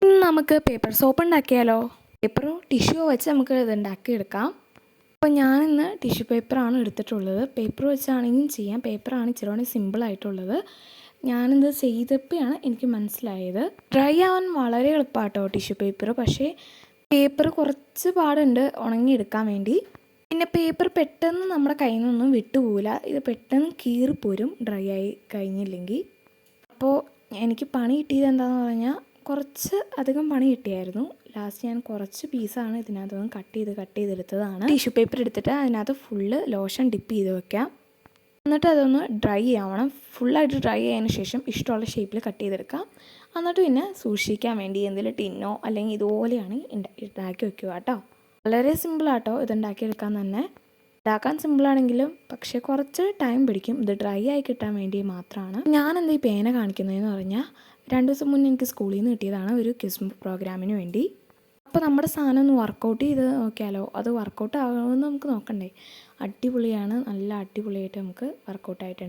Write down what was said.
ഇന്ന് നമുക്ക് paper soap ഉണ്ടാക്കിയാലോ? പേപ്പറോ ടിഷ്യൂവോ വെച്ച് നമുക്ക് ഇത് ഉണ്ടാക്കിയെടുക്കാം. അപ്പോൾ ഞാനിന്ന് ടിഷ്യൂ പേപ്പറാണ് എടുത്തിട്ടുള്ളത്. പേപ്പർ വെച്ചാണെങ്കിലും ചെയ്യാം. പേപ്പറാണ് ഇച്ചിരി കൂടി സിമ്പിളായിട്ടുള്ളത്. ഞാനിത് ചെയ്തപ്പോഴാണ് എനിക്ക് മനസ്സിലായത്. ഡ്രൈ ആവാൻ വളരെ എളുപ്പമാട്ടോ ടിഷ്യൂ പേപ്പർ. പക്ഷേ പേപ്പർ കുറച്ച് പാടുണ്ട് ഉണങ്ങിയെടുക്കാൻ വേണ്ടി. പിന്നെ പേപ്പർ പെട്ടെന്ന് നമ്മുടെ കയ്യിൽ നിന്നൊന്നും വിട്ടുപോകില്ല. ഇത് പെട്ടെന്ന് കീറിപ്പോരും ഡ്രൈ ആയി കഴിഞ്ഞില്ലെങ്കിൽ. അപ്പോൾ എനിക്ക് പണി കിട്ടിയത് എന്താണെന്ന് പറഞ്ഞാൽ കുറച്ച് അധികം പണി കിട്ടിയായിരുന്നു. ലാസ്റ്റ് ഞാൻ കുറച്ച് പീസാണ് ഇതിനകത്തുനിന്ന് കട്ട് ചെയ്തെടുത്തതാണ്. ടിഷ്യൂ പേപ്പർ എടുത്തിട്ട് അതിനകത്ത് ഫുള്ള് ലോഷൻ ഡിപ്പ് ചെയ്ത് വെക്കാം. എന്നിട്ട് അതൊന്ന് ഡ്രൈ ആവണം. ഫുള്ളായിട്ട് ഡ്രൈ ആയതിനു ശേഷം ഇഷ്ടമുള്ള ഷേപ്പിൽ കട്ട് ചെയ്തെടുക്കാം. എന്നിട്ട് പിന്നെ സൂക്ഷിക്കാൻ വേണ്ടി എന്തെങ്കിലും ടിന്നോ അല്ലെങ്കിൽ ഇതുപോലെയാണ് ഉണ്ടാക്കി വെക്കുക കേട്ടോ. വളരെ സിമ്പിളാട്ടോ ഇതുണ്ടാക്കിയെടുക്കാൻ തന്നെ. ഉണ്ടാക്കാൻ സിമ്പിളാണെങ്കിലും പക്ഷേ കുറച്ച് ടൈം പിടിക്കും. ഇത് ഡ്രൈ ആയി കിട്ടാൻ വേണ്ടി മാത്രമാണ്. ഞാനെന്താ ഈ പേന കാണിക്കുന്നതെന്ന് പറഞ്ഞാൽ 2 ദിവസം മുന്നേ എനിക്ക് സ്കൂളിൽ നിന്ന് കിട്ടിയതാണ് ഒരു ക്വിസ് പ്രോഗ്രാമിന് വേണ്ടി. അപ്പോൾ നമ്മുടെ സാധനം ഒന്ന് വർക്കൗട്ട് ചെയ്ത് നോക്കിയാലോ? അത് വർക്കൗട്ട് ആകുമെന്ന് നമുക്ക് നോക്കണ്ടേ. അടിപൊളിയാണ്, നല്ല അടിപൊളിയായിട്ട് നമുക്ക് വർക്കൗട്ട് ആയിട്ടുണ്ട്.